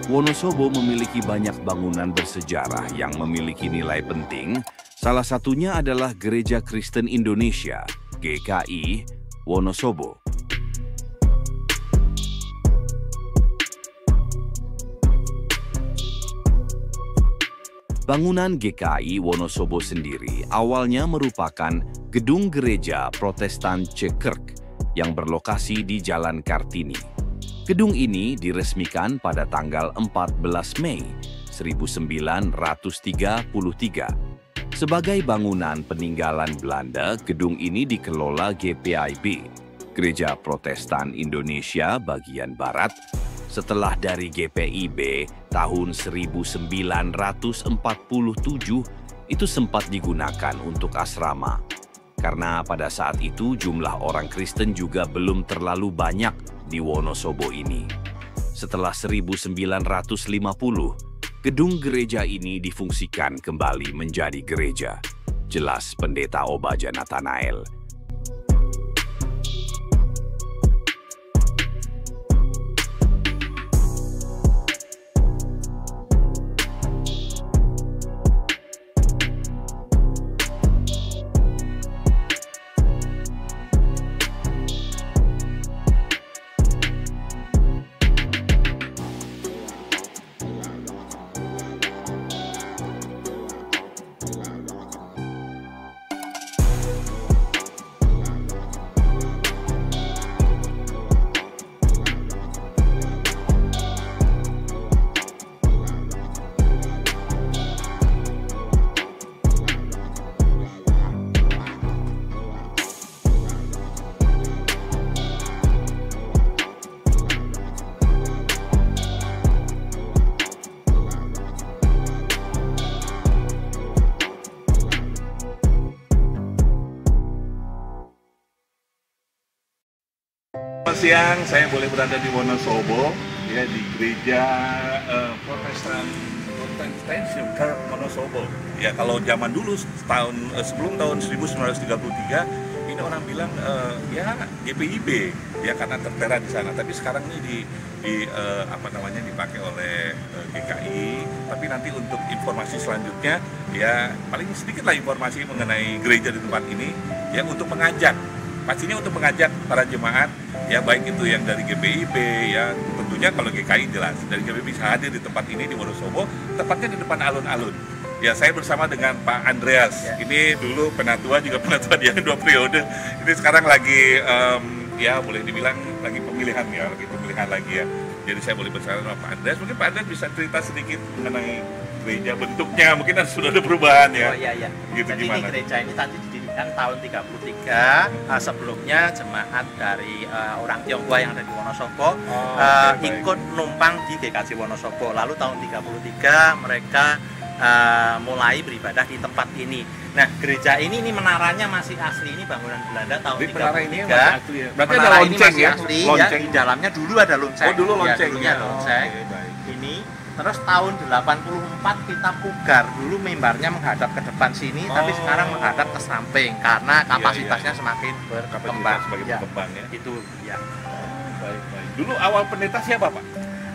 Wonosobo memiliki banyak bangunan bersejarah yang memiliki nilai penting. Salah satunya adalah Gereja Kristen Indonesia, GKI, Wonosobo. Bangunan GKI Wonosobo sendiri awalnya merupakan gedung gereja Protestan Cekerk yang berlokasi di Jalan Kartini. Gedung ini diresmikan pada tanggal 14 Mei 1933. Sebagai bangunan peninggalan Belanda, gedung ini dikelola GPIB, Gereja Protestan Indonesia bagian Barat, setelah dari GPIB tahun 1947 itu sempat digunakan untuk asrama. Karena pada saat itu jumlah orang Kristen juga belum terlalu banyak di Wonosobo ini. Setelah 1950, gedung gereja ini difungsikan kembali menjadi gereja. Jelas Pendeta Obaja Nathanael. Selamat siang, saya boleh berada di Wonosobo, ya di gereja Protestan Cekerk Wonosobo. Ya kalau zaman dulu sebelum tahun 1933 ini orang bilang ya GPIB ya karena tertera di sana. Tapi sekarang ini dipakai oleh GKI. Tapi nanti untuk informasi selanjutnya ya paling sedikit lah informasi mengenai gereja di tempat ini ya untuk mengajak. Pastinya untuk mengajak para jemaat, ya baik itu yang dari GPIB, ya tentunya kalau GKI jelas, dari GPIB bisa hadir di tempat ini di Wonosobo, tepatnya di depan alun-alun. Ya saya bersama dengan Pak Andreas, ini dulu penatua juga penatua dia 2 periode, ini sekarang lagi, ya boleh dibilang lagi pemilihan lagi ya. Jadi saya boleh bersama dengan Pak Andreas, mungkin Pak Andreas bisa cerita sedikit mengenai gereja, bentuknya, mungkin sudah ada perubahan ya. Oh iya. Gitu, jadi gimana? ini gereja ini tadi didirikan tahun 33, sebelumnya jemaat dari orang Tionghoa yang ada di Wonosobo ikut numpang di GKJ Wonosobo. Lalu tahun 33 mereka mulai beribadah di tempat ini. Nah, gereja ini menaranya masih asli, ini bangunan Belanda tahun 33. Menara ini masih asli ya? Berarti ada Menara ini lonceng masih ya? asli, Lonceng. ya, di dalamnya dulu ada lonceng. Oh dulu lonceng dulunya ya? lonceng. Oke, baik. Ini terus tahun 84 kita pugar, dulu mimbarnya menghadap ke depan sini, tapi sekarang menghadap ke samping karena kapasitasnya semakin berkembang. Berkembang ya. Itu ya. Baik. Dulu awal pendeta siapa Pak?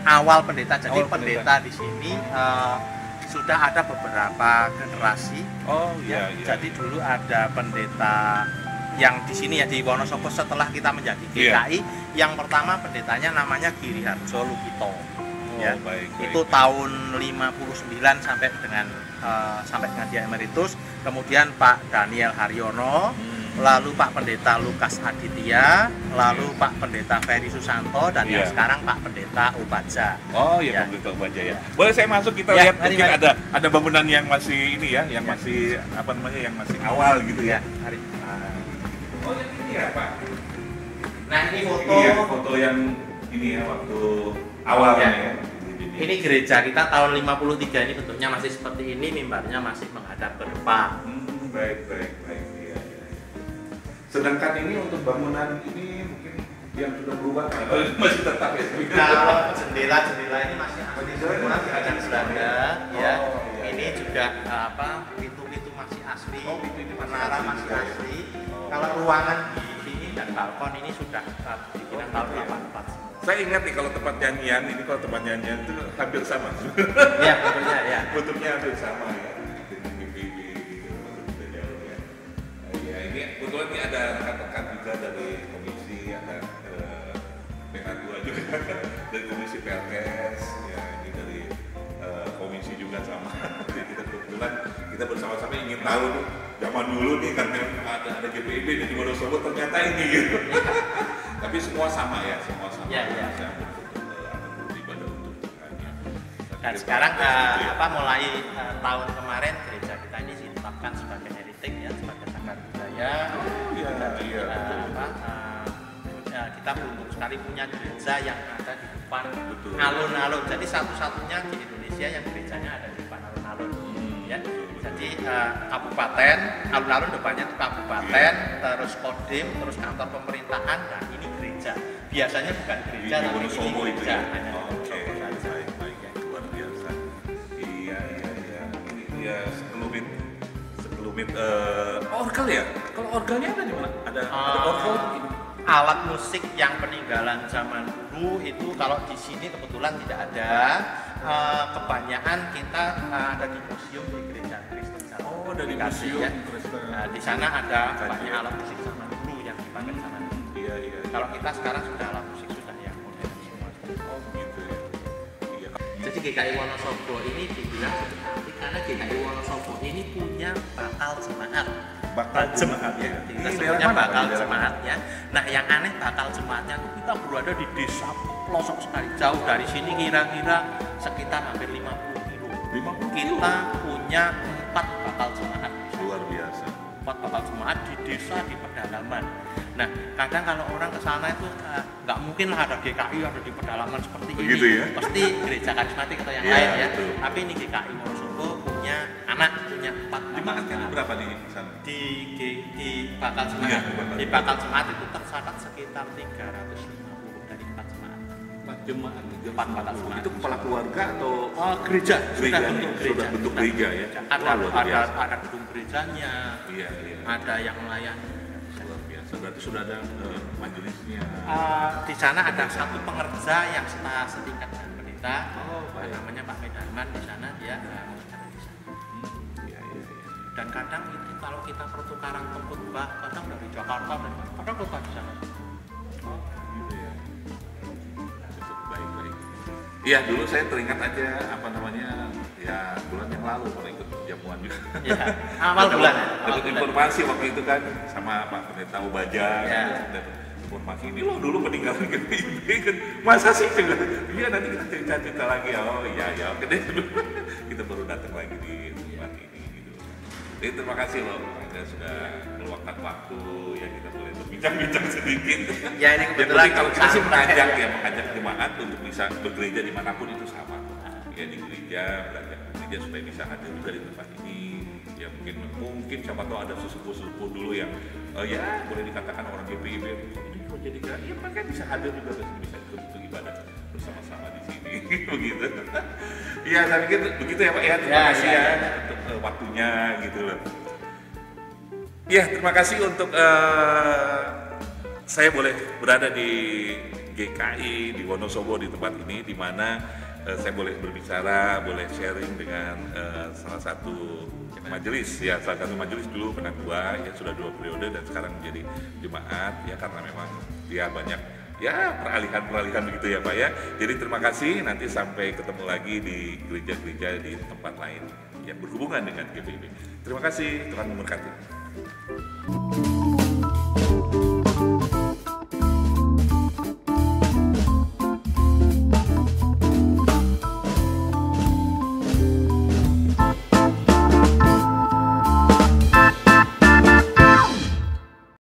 Awal pendeta, jadi Awal pendeta di sini sudah ada beberapa generasi. Oh iya. Jadi dulu ada pendeta yang di sini ya di Wonosobo setelah kita menjadi GKI, yang pertama pendetanya namanya Giri Harjo Lukito. Ya, baik. Itu tahun 59 sampai dengan dia emeritus. Kemudian Pak Daniel Haryono, lalu Pak Pendeta Lukas Aditya, lalu Pak Pendeta Ferry Susanto, dan yang sekarang Pak Pendeta Ubaja. Oh iya, Pendeta Ubaja ya. Boleh saya masuk, kita lihat mungkin ada bangunan yang masih ini ya, yang masih yang masih awal gitu ya. Mari. Oh yang ini ya Pak. Nah ini foto. Ini ya, foto yang ini ya waktu awalnya ya. Ini gereja kita tahun 53, ini bentuknya masih seperti ini, mimbarnya masih menghadap ke depan. Baik. Iya. Sedangkan ini untuk bangunan ini mungkin yang sudah berubah masih tetap ya. Kalau jendela ini masih asli semua, ada Belanda ya. Ini juga pintu-pintu masih asli, menara masih asli. Kalau ruangan di sini dan balkon ini sudah bikinan tahun 84 semua. Saya ingat nih kalau tempat nyanyian itu hampir sama. Iya, bentuknya ya. Bentuknya hampir sama ya. Dengan GPIB gitu, tidak jauh ya. Ya ini kebetulan ini ada rekan-rekan juga dari komisi, ada PK2 juga dari komisi PLKS, ya ini dari komisi juga sama. Jadi kita kebetulan kita bersama-sama ingin tahu nih, zaman dulu nih kan ada GPIB di Wonosobo ternyata ini gitu. Tapi semua sama ya, semua sama. Ya, ya. Ibadah untuk Tuhannya. Dan sekarang mulai tahun kemarin gereja kita ini ditetapkan sebagai heritage ya, sebagai cagar budaya. Iya. Kita beruntung sekali punya gereja yang ada di depan alun-alun. Jadi satu-satunya di Indonesia yang gerejanya ada di depan alun-alun. Ya. Jadi kabupaten, alun-alun depannya itu kabupaten, terus kodim, terus kantor pemerintahan, dan ini gereja. Biasanya bukan gereja, tapi ini gereja. Oke, baik, luar biasa. Iya. Ini dia sekelumit orgel ya? Kalau orgelnya ada di mana? Ada orgel begini. Alat musik yang peninggalan zaman dulu itu kalau di sini kebetulan tidak ada. Kebanyakan kita ada di museum di gereja Kristen. Oh, dari museum ya. Kristen. Di sana ada banyak alat musik zaman dulu yang dipakai zaman dulu. Iya. Kalau kita sekarang sudah alat musik sudah yang modern semua. Oh gitu ya. Iya. Jadi GKI Wonosobo ini dibilang cukup cantik karena GKI Wonosobo ini punya bakal jemaat. Bakal jemaat ya. Kita sebutnya bakal jemaatnya. Nah, yang aneh bakal jemaatnya itu kita berada di desa pelosok sekali, jauh dari sini kira-kira sekitar hampir 50 kilo. 50 kilo. Kita punya 4 bakal jemaat. Luar biasa. 4 bakal jemaat di desa di pedalaman. Nah, kadang kalau orang ke sana itu nggak mungkin lah ada GKI ada di pedalaman seperti begitu ini. Ya? Pasti gereja karismatik atau yang Ya, lain ya. betul. Tapi ini GKI Wonosobo punya anak, punya 4 Jemaatnya itu berapa di sana? di bakal jemaat. Iya, Di bakal jemaat itu tercatat sekitar 350 dari 4 jemaat. 4 jemaat. 4 bakal jemaat. Itu kepala keluarga atau Gereja, gereja sudah bentuk gereja. ya? Ada gedung gerejanya. Iya. Ada yang melayani. Luar biasa. Berarti sudah ada majelisnya. Di sana ada satu pengerja yang setingkat dengan pendeta. Namanya Pak Medarman. Di sana dia mengerjakan di sana. Iya. Dan kadang itu kalau kita pertukaran khotbah, kadang dari Jakarta dan kadang khotbah di sana. Oh, gitu ya. Cukup baik. Iya, dulu saya teringat aja bulan yang lalu kalau ikut jamuan juga. Iya, awal bulan. Dapat informasi waktu itu kan sama Pak Pendeta Ubaja. Ya. Dapat informasi ini loh dulu peninggalan GPIB kan. Masa sih juga? Iya, nanti kita cerita lagi. Oh iya, oke deh. Kita baru datang lagi di tempat ini gitu. Jadi terima kasih loh Anda sudah meluangkan waktu ya kita boleh berbincang-bincang sedikit. Ya ini kebetulan kalau kita sih mengajak jemaat untuk bisa bergereja dimanapun itu sama. Ya di gereja, belajar gereja supaya bisa hadir juga di tempat ini. Ya mungkin siapa tahu ada sesepuh dulu yang ya boleh dikatakan orang GPIB ini kok jadi gak, ya mereka bisa hadir juga bisa ikut ibadah bersama-sama di sini begitu. Iya, saya pikir begitu ya Pak ya. Terima kasih ya untuk waktunya gitu loh. Ya, terima kasih untuk saya boleh berada di GKI di Wonosobo di tempat ini di mana saya boleh berbicara, boleh sharing dengan salah satu majelis dulu penatua ya sudah 2 periode dan sekarang menjadi jemaat ya karena memang dia banyak ya peralihan begitu ya Pak ya. Jadi terima kasih, nanti sampai ketemu lagi di gereja-gereja di tempat lain yang berhubungan dengan GPIB. Terima kasih, Tuhan memberkati.